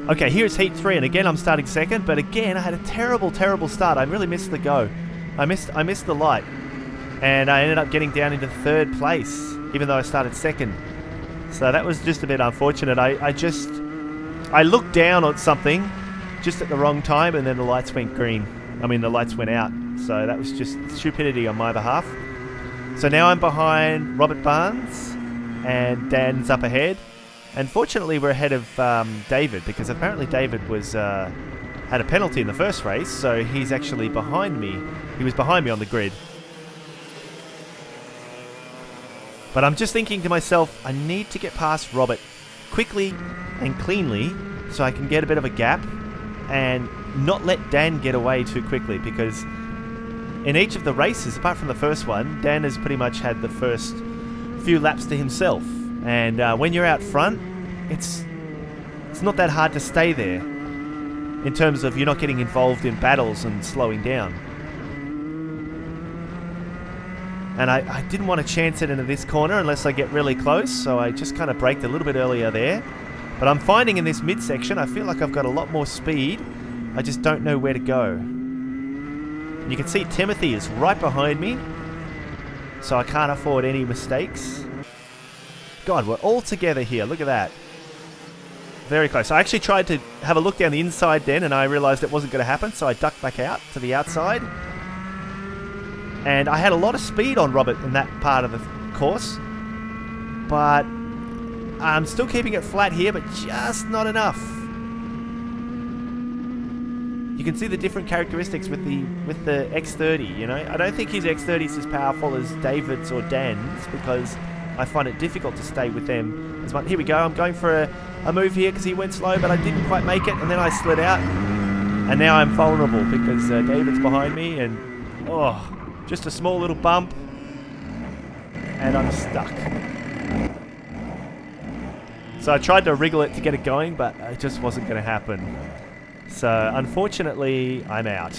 Okay, here's heat 3, and again I'm starting second, but again I had a terrible start. I really missed the go. I missed the light, and I ended up getting down into third place, even though I started second. So that was just a bit unfortunate. I looked down on something just at the wrong time, and then the lights went green. I mean, the lights went out. So that was just stupidity on my behalf. So now I'm behind Robert Barnes, and Dan's up ahead. And fortunately, we're ahead of David, because apparently David had a penalty in the first race, so he's actually behind me. He was behind me on the grid. But I'm just thinking to myself, I need to get past Robert quickly and cleanly so I can get a bit of a gap and not let Dan get away too quickly, because in each of the races, apart from the first one, Dan has pretty much had the first few laps to himself. And when you're out front, it's not that hard to stay there in terms of you're not getting involved in battles and slowing down. And I didn't want to chance it into this corner unless I get really close, so I just kind of braked a little bit earlier there. But I'm finding in this midsection, I feel like I've got a lot more speed. I just don't know where to go. And you can see Timothy is right behind me, so I can't afford any mistakes. God, we're all together here. Look at that. Very close. I actually tried to have a look down the inside then, and I realized it wasn't going to happen, so I ducked back out to the outside. And I had a lot of speed on Robert in that part of the course, but I'm still keeping it flat here, but just not enough. You can see the different characteristics with the X30, you know. I don't think his X30 is as powerful as David's or Dan's, because I find it difficult to stay with them as much. Here we go. I'm going for a move here because he went slow, but I didn't quite make it, and then I slid out. And now I'm vulnerable because David's behind me, and just a small little bump, and I'm stuck. So I tried to wriggle it to get it going, but it just wasn't going to happen. So unfortunately, I'm out.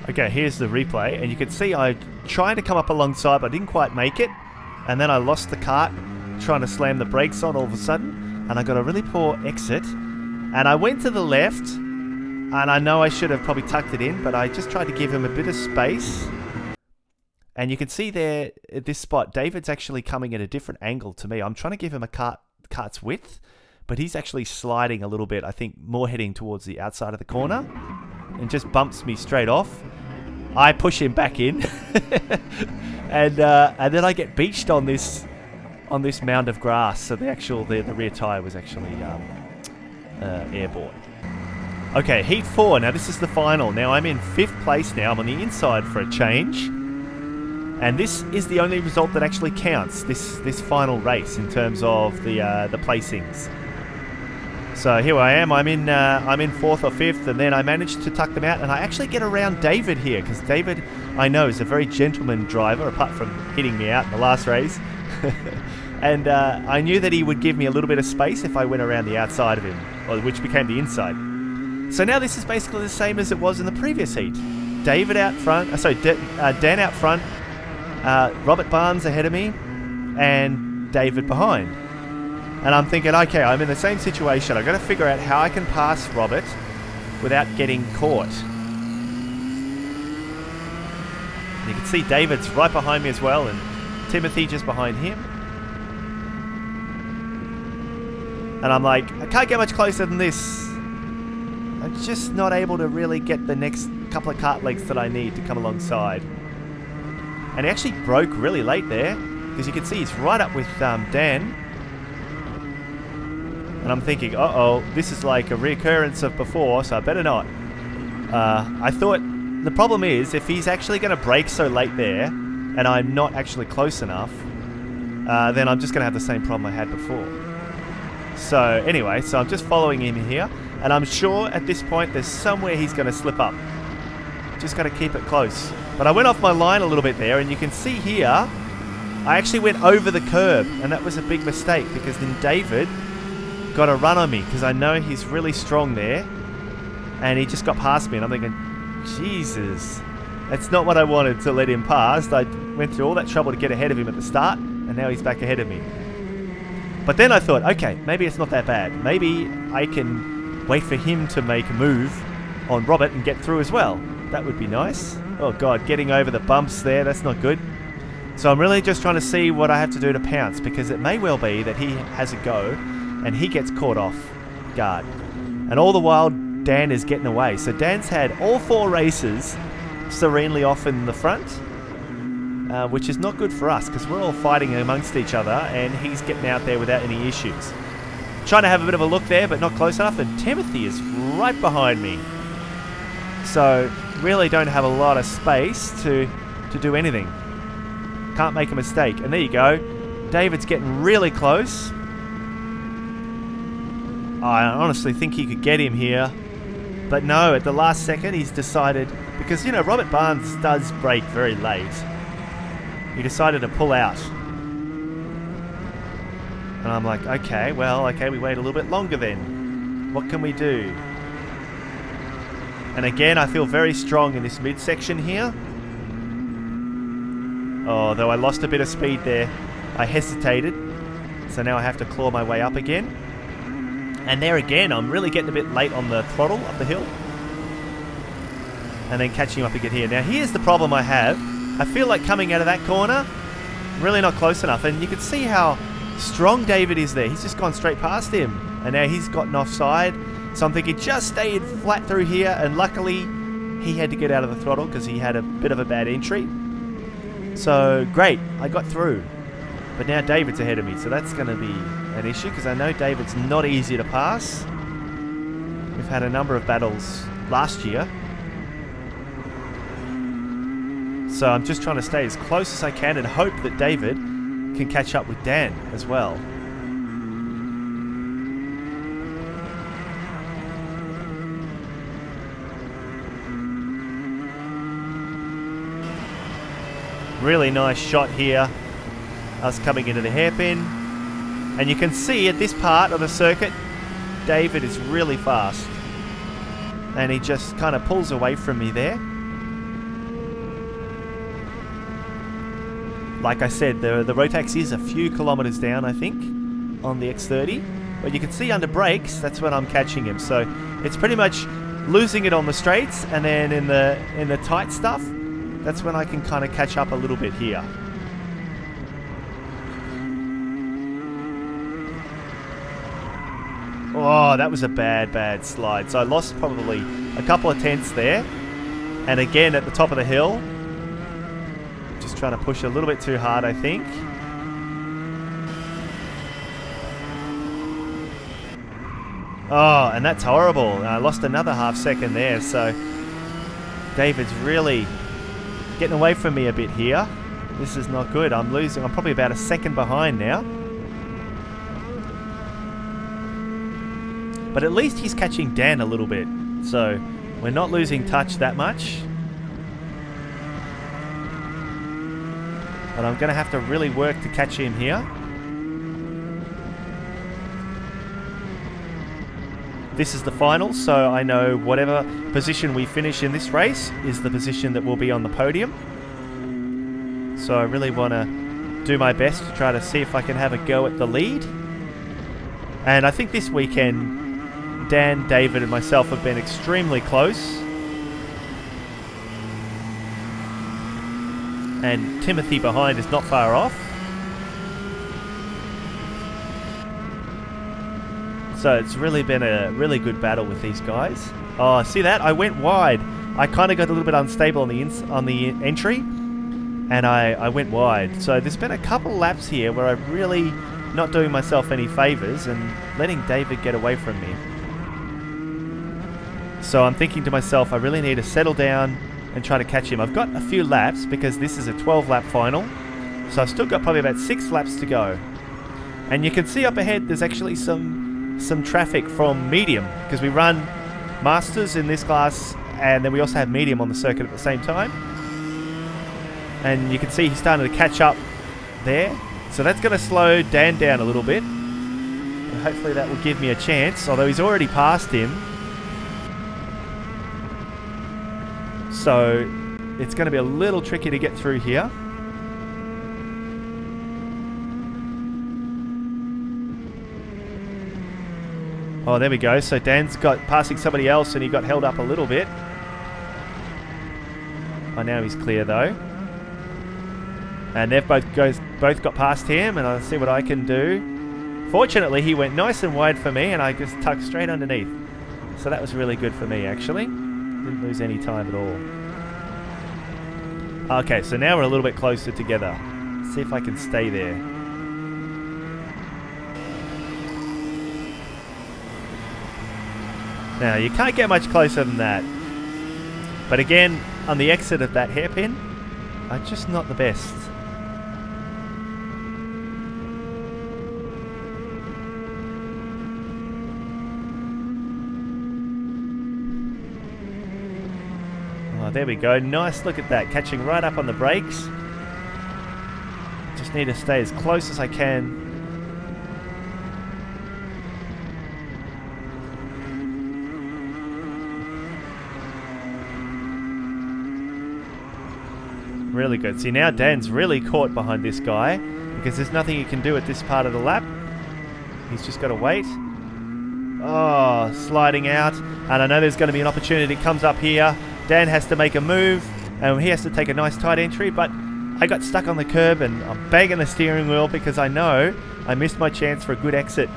Okay, here's the replay, and you can see I tried to come up alongside, but I didn't quite make it. And then I lost the kart trying to slam the brakes on all of a sudden, and I got a really poor exit. And I went to the left, and I know I should have probably tucked it in, but I just tried to give him a bit of space. And you can see there at this spot, David's actually coming at a different angle to me. I'm trying to give him a kart's width, but he's actually sliding a little bit, I think more heading towards the outside of the corner, and just bumps me straight off. I push him back in, and then I get beached on this mound of grass. So the rear tire was actually airborne. Okay, heat 4. Now this is the final. Now I'm in 5th place now. I'm on the inside for a change. And this is the only result that actually counts, this final race, in terms of the placings. So here I am. I'm in 4th or 5th, and then I managed to tuck them out, and I actually get around David here, because David, I know, is a very gentleman driver, apart from hitting me out in the last race. And I knew that he would give me a little bit of space if I went around the outside of him, which became the inside. So now this is basically the same as it was in the previous heat. David out front, Dan out front, Robert Barnes ahead of me, and David behind. And I'm thinking, okay, I'm in the same situation. I've got to figure out how I can pass Robert without getting caught. And you can see David's right behind me as well, and Timothy just behind him. And I'm like, I can't get much closer than this. I'm just not able to really get the next couple of kart legs that I need to come alongside. And he actually broke really late there, because you can see he's right up with Dan. And I'm thinking, uh-oh, this is like a reoccurrence of before, so I better not. I thought, the problem is, if he's actually going to brake so late there, and I'm not actually close enough, then I'm just going to have the same problem I had before. So anyway, so I'm just following him here, and I'm sure at this point there's somewhere he's going to slip up. Just got to keep it close. But I went off my line a little bit there, and you can see here, I actually went over the curb, and that was a big mistake, because then David got a run on me, because I know he's really strong there, and he just got past me, and I'm thinking, Jesus, that's not what I wanted to let him pass. I went through all that trouble to get ahead of him at the start, and now he's back ahead of me. But then I thought, okay, maybe it's not that bad. Maybe I can wait for him to make a move on Robert and get through as well. That would be nice. Oh god, getting over the bumps there, that's not good. So I'm really just trying to see what I have to do to pounce, because it may well be that he has a go and he gets caught off guard. And all the while Dan is getting away. So Dan's had all 4 races serenely off in the front, which is not good for us because we're all fighting amongst each other and he's getting out there without any issues. Trying to have a bit of a look there, but not close enough, and Timothy is right behind me. So really don't have a lot of space to do anything. Can't make a mistake. And there you go. David's getting really close. I honestly think he could get him here. But no, at the last second he's decided, because, you know, Robert Barnes does brake very late. He decided to pull out. And I'm like, okay, well, okay, we wait a little bit longer then. What can we do? And again, I feel very strong in this midsection here. Oh, though I lost a bit of speed there. I hesitated. So now I have to claw my way up again. And there again, I'm really getting a bit late on the throttle up the hill. And then catching up again here. Now here's the problem I have. I feel like coming out of that corner, really not close enough. And you can see how strong David is there. He's just gone straight past him. And now he's gotten offside. So I'm thinking just stayed flat through here. And luckily, he had to get out of the throttle because he had a bit of a bad entry. So great, I got through. But now David's ahead of me. So that's going to be an issue because I know David's not easy to pass. We've had a number of battles last year. So I'm just trying to stay as close as I can and hope that David can catch up with Dan as well. Really nice shot here. Us coming into the hairpin. And you can see at this part of the circuit, David is really fast. And he just kind of pulls away from me there. Like I said, the Rotax is a few kilometers down, I think, on the X30. But you can see under brakes, that's when I'm catching him. So it's pretty much losing it on the straights, and then in the tight stuff, that's when I can kind of catch up a little bit here. Oh, that was a bad slide. So I lost probably a couple of tenths there. And again at the top of the hill, just trying to push a little bit too hard, I think. Oh, and that's horrible. I lost another half second there. So David's really getting away from me a bit here. This is not good. I'm losing. I'm probably about a second behind now. But at least he's catching Dan a little bit. So we're not losing touch that much. But I'm going to have to really work to catch him here. This is the final, so I know whatever position we finish in this race is the position that will be on the podium. So I really want to do my best to try to see if I can have a go at the lead. And I think this weekend, Dan, David and myself have been extremely close. And Timothy behind is not far off. So it's really been a really good battle with these guys. Oh, see that? I went wide. I kind of got a little bit unstable on the entry, and I went wide. So there's been a couple laps here where I'm really not doing myself any favors and letting David get away from me. So I'm thinking to myself, I really need to settle down and try to catch him. I've got a few laps because this is a 12-lap final. So I've still got probably about 6 laps to go. And you can see up ahead there's actually some traffic from medium, because we run masters in this class and then we also have medium on the circuit at the same time. And you can see he's starting to catch up there. So that's going to slow Dan down a little bit. And hopefully that will give me a chance, although he's already passed him. So it's going to be a little tricky to get through here. Oh, there we go. So Dan's got passing somebody else and he got held up a little bit. Oh, now he's clear though. And they've both got past him, and I'll see what I can do. Fortunately, he went nice and wide for me, and I just tucked straight underneath. So that was really good for me, actually. Didn't lose any time at all. Okay, so now we're a little bit closer together. Let's see if I can stay there. Now, you can't get much closer than that. But again, on the exit of that hairpin, I'm just not the best. Oh, there we go. Nice look at that. Catching right up on the brakes. Just need to stay as close as I can. Really good. See, now Dan's really caught behind this guy because there's nothing he can do at this part of the lap. He's just got to wait. Oh, sliding out. And I know there's going to be an opportunity. It comes up here. Dan has to make a move and he has to take a nice tight entry, but I got stuck on the curb and I'm banging the steering wheel because I know I missed my chance for a good exit.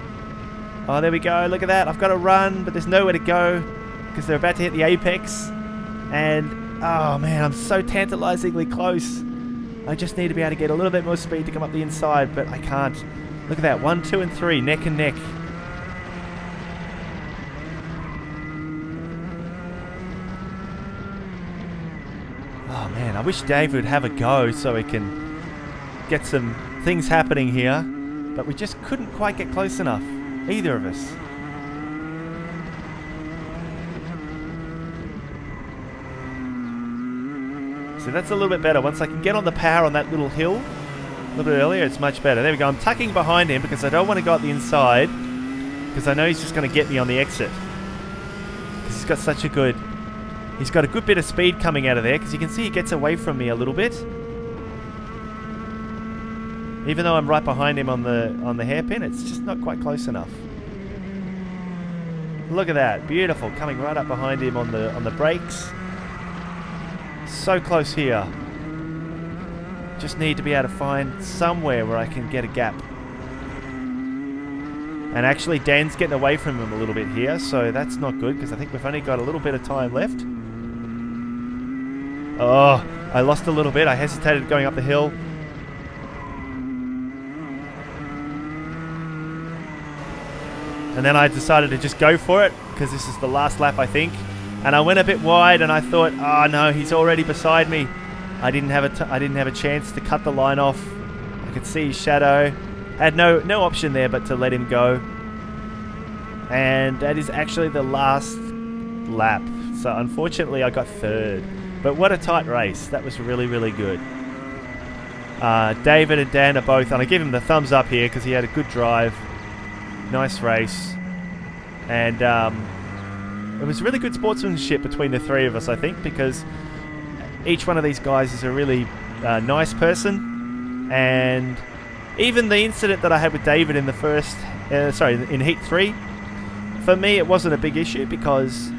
Oh, there we go. Look at that. I've got to run, but there's nowhere to go because they're about to hit the apex. And oh man, I'm so tantalizingly close. I just need to be able to get a little bit more speed to come up the inside, but I can't. Look at that, 1, 2, and 3, neck and neck. Oh man, I wish Dave would have a go so we can get some things happening here, but we just couldn't quite get close enough, either of us. So that's a little bit better. Once I can get on the power on that little hill a little bit earlier, it's much better. There we go. I'm tucking behind him because I don't want to go up the inside because I know he's just going to get me on the exit. Because he's got such a good... He's got a good bit of speed coming out of there because you can see he gets away from me a little bit. Even though I'm right behind him on the hairpin, it's just not quite close enough. Look at that. Beautiful. Coming right up behind him on the brakes. So close here. Just need to be able to find somewhere where I can get a gap. And actually Dan's getting away from him a little bit here, so that's not good because I think we've only got a little bit of time left. Oh, I lost a little bit. I hesitated going up the hill. And then I decided to just go for it because this is the last lap, I think. And I went a bit wide and I thought, oh no, he's already beside me. I didn't have a chance to cut the line off. I could see his shadow. I had no option there but to let him go. And that is actually the last lap. So unfortunately I got third. But what a tight race. That was really, really good. David and Dan are both, and I give him the thumbs up here because he had a good drive. Nice race. And it was really good sportsmanship between the three of us, I think, because each one of these guys is a really nice person. And even the incident that I had with David in the first, in Heat 3, for me it wasn't a big issue because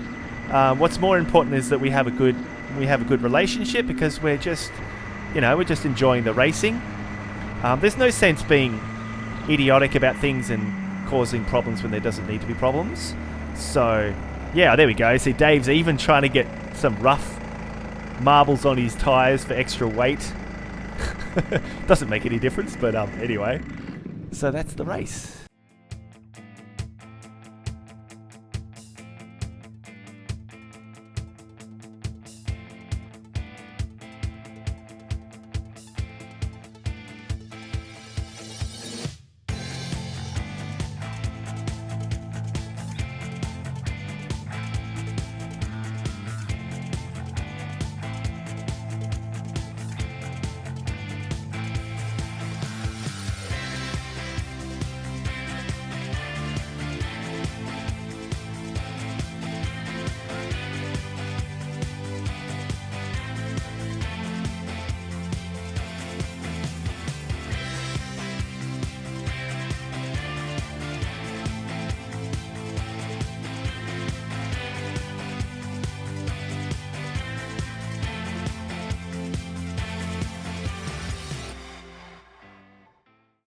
what's more important is that we have a good relationship because we're just enjoying the racing. There's no sense being idiotic about things and causing problems when there doesn't need to be problems. So yeah, there we go. See, Dave's even trying to get some rough marbles on his tyres for extra weight. Doesn't make any difference, but anyway. So that's the race.